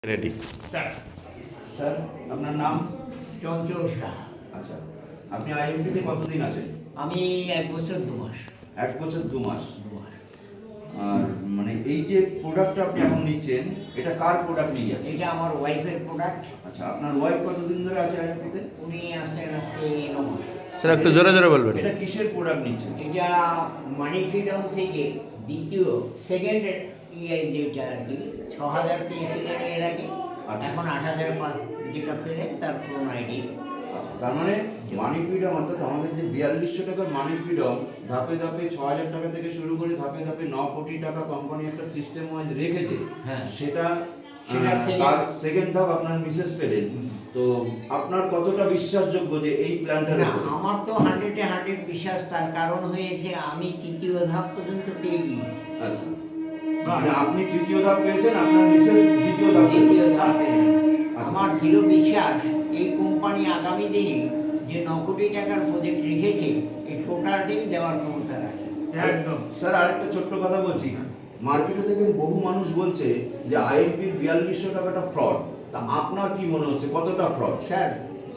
Ready sir আপনার নাম? চঞ্চল সাহা। আচ্ছা, আপনি আইএমপিতে কতদিন আছেন? আমি 1 বছর 2 মাস। 1 বছর 2 মাস। 2 মাস। আর মানে এই যে প্রোডাক্টটা আপনি এখন নিচ্ছেন, এটা কার প্রোডাক্ট নিয়ে যাচ্ছেন? এটা আমার ওয়াইফের প্রোডাক্ট। আচ্ছা, আপনার ওয়াইফ কতদিন ধরে আছে আইএমপিতে? উনি আছেন আজকে 9 মাস। স্যার একটু জোরে জোরে বলবেন। এটা কিসের প্রোডাক্ট নিচ্ছেন? এটা মানি ফ্রিডম থেকে সেকেন্ড যেটা আর কি 6000 পেয়েছিলেন এর আগে। আচ্ছা। এখন 8000 যেটা পেলেন তার কোন আইডি। আচ্ছা, তার মানে মানি ফ্রিডম অর্থাৎ আমাদের যে 4200 টাকার মানি ফ্রিডম ধাপে ধাপে 6000 টাকা থেকে শুরু করে ধাপে ধাপে 9 কোটি টাকা কোম্পানি একটা সিস্টেম ওয়াইজ রেখেছে। হ্যাঁ। সেটা second- তার সেকেন্ড ধাপ আপনার মিসেস পেলেন। তো আপনার কতটা বিশ্বাসযোগ্য যে এই প্ল্যানটা? না, আমার তো 100-এ 100 বিশ্বাস, তার কারণ হয়েছে আমি তৃতীয় ধাপ পর্যন্ত পেয়ে গিয়েছি। আচ্ছা, মানে আপনি তৃতীয় ধাপ পেয়েছেন, আপনার মিসেস দ্বিতীয় ধাপ পেয়েছেন। দ্বিতীয় ধাপ পেলেন। আচ্ছা। আমার দৃঢ় বিশ্বাস এই কোম্পানি আগামী দিনে যে 9 কোটি টাকার প্রজেক্ট রেখেছে এই টোটালটাই দেওয়ার ক্ষমতা রাখে। স্যার আরেকটা ছোট্ট কথা বলছি, মার্কেটে থেকে বহু মানুষ বলছে যে আইএমপির 4200 টাকাটা ফ্রড। তা আপনার কি মনে হচ্ছে কতটা ফ্রড? স্যার,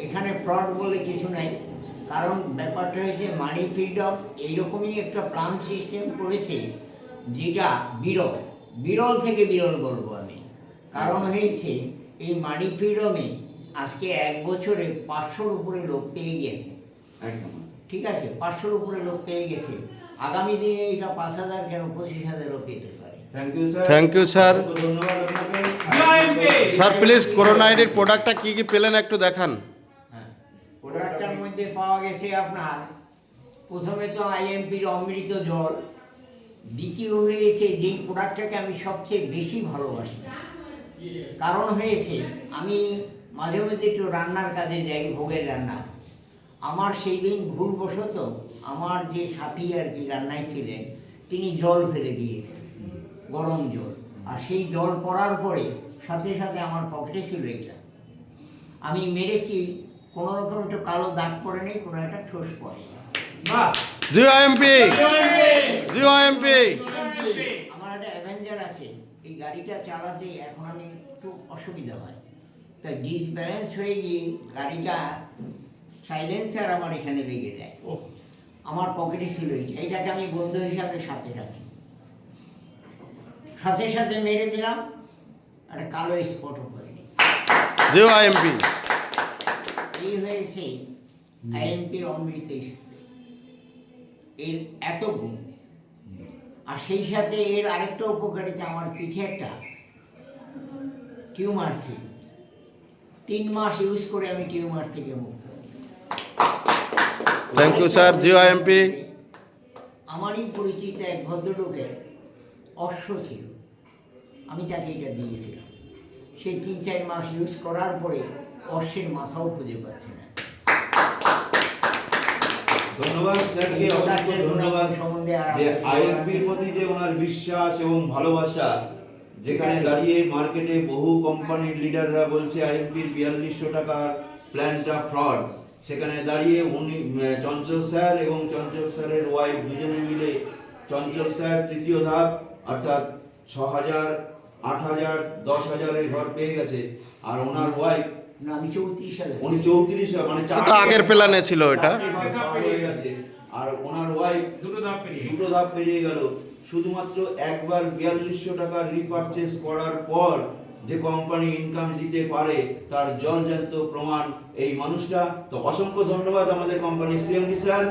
এখানে ফ্রড বলে কিছু নাই, কারণ ব্যাপারটা হয়েছে মানি ফ্রিডম এইরকমই একটা প্ল্যান সিস্টেম করেছে যেটা বিরল বিরল থেকে বিরল বলবো আমি। কারণ হয়েছে এই মানি ফ্রিডমে আজকে 1 বছরে 500-র উপরে লোক পেয়ে গেছে। একদম। ঠিক আছে, 500-র উপরে লোক পেয়ে গেছে। আগামী দিনে এটা 5000 কেন 25,000ও পেতে পারে। Thank you sir. Thank you sir. ধন্যবাদ আপনাকে। স্যার প্লিজ করোনা আইডির প্রোডাক্টটা কি কি পেলেন একটু দেখান। হ্যাঁ, প্রোডাক্টটার মধ্যে পাওয়া গেছে আপনার প্রথমে তো আইএমপির অমৃত জল, দ্বিতীয় হয়েছে যেই প্রোডাক্টটাকে আমি সবচেয়ে বেশি ভালোবাসি, কারণ হয়েছে আমি মাঝে মধ্যে একটু রান্নার কাজে যাই, ভোগের রান্না। আমার সেই দিন ভুলবশত আমার যে সাথী আর কি রান্নায় ছিলেন তিনি জল ফেলে দিয়েছেন, গরম জল। আর সেই জল পড়ার পরে সাথে সাথে আমার পকেটে ছিল এটা, আমি মেরেছি, কোনো রকম একটু কালো দাগ পড়ে নেই, কোনো একটা ঠোস পড়ে। Jio MP, Jio MP. আমার একটা অ্যাভেঞ্জার আছে, এই গাড়িটা চালাতে এখন আমি একটু অসুবিধা হয়, তাই ডিসব্যালেন্স হয়ে গিয়ে গাড়িটা সাইলেন্সার আমার এখানে লেগে যায়। আমার পকেটে ছিল এইটাকে আমি বন্ধু হিসাবে সাথে রাখি, সাথে সাথে মেরে দিলাম, একটা কালো স্পটও করিনি। জিও এমপি। এই হয়েছে আইএমপির অমৃত স্প্রে, এর এত গুণ। আর সেই সাথে এর আরেকটা উপকারিতা, আমার পিঠে একটা টিউমার ছিল, 3 মাস ইউজ করে আমি টিউমার থেকে মুক্ত। থ্যাংক ইউ স্যার, জিও এমপি। আমারই পরিচিত এক ভদ্রলোকের অশ্ব ছিল, আমি তাকে এটা দিয়েছিলাম। সেই 3-4 মাস ইউজ করার পরে অশ্বের মাথাও খুঁজে পাচ্ছে না। ধন্যবাদ স্যারকে, অসংখ্য ধন্যবাদ যে আইএমপির প্রতি যে ওনার বিশ্বাস এবং ভালোবাসা, যেখানে দাঁড়িয়ে মার্কেটে বহু কোম্পানির লিডাররা বলছে আইএমপির 4200 টাকার প্ল্যানটা ফ্রড, সেখানে দাঁড়িয়ে উনি চঞ্চল স্যার এবং চঞ্চল স্যারের ওয়াইফ দুজনে মিলে, চঞ্চল স্যার তৃতীয় ধাপ অর্থাৎ 6000, 8000, 10,000-এর ঘর পেয়ে গেছে, আর ওনার ওয়াইফ না, আমি 34,000। উনি 34, মানে তো আগের প্ল্যানে ছিল এটা। হয়ে গেছে। আর ওনার ওয়াইফ দুটো ধাপ পেরিয়ে গেল। শুধুমাত্র একবার 4200 টাকা রিপারচেজ করার পর যে কোম্পানি ইনকাম দিতে পারে তার জলজ্যান্ত প্রমাণ এই মানুষটা। তো অসংখ্য ধন্যবাদ আমাদের কোম্পানির সিএমডি স্যার।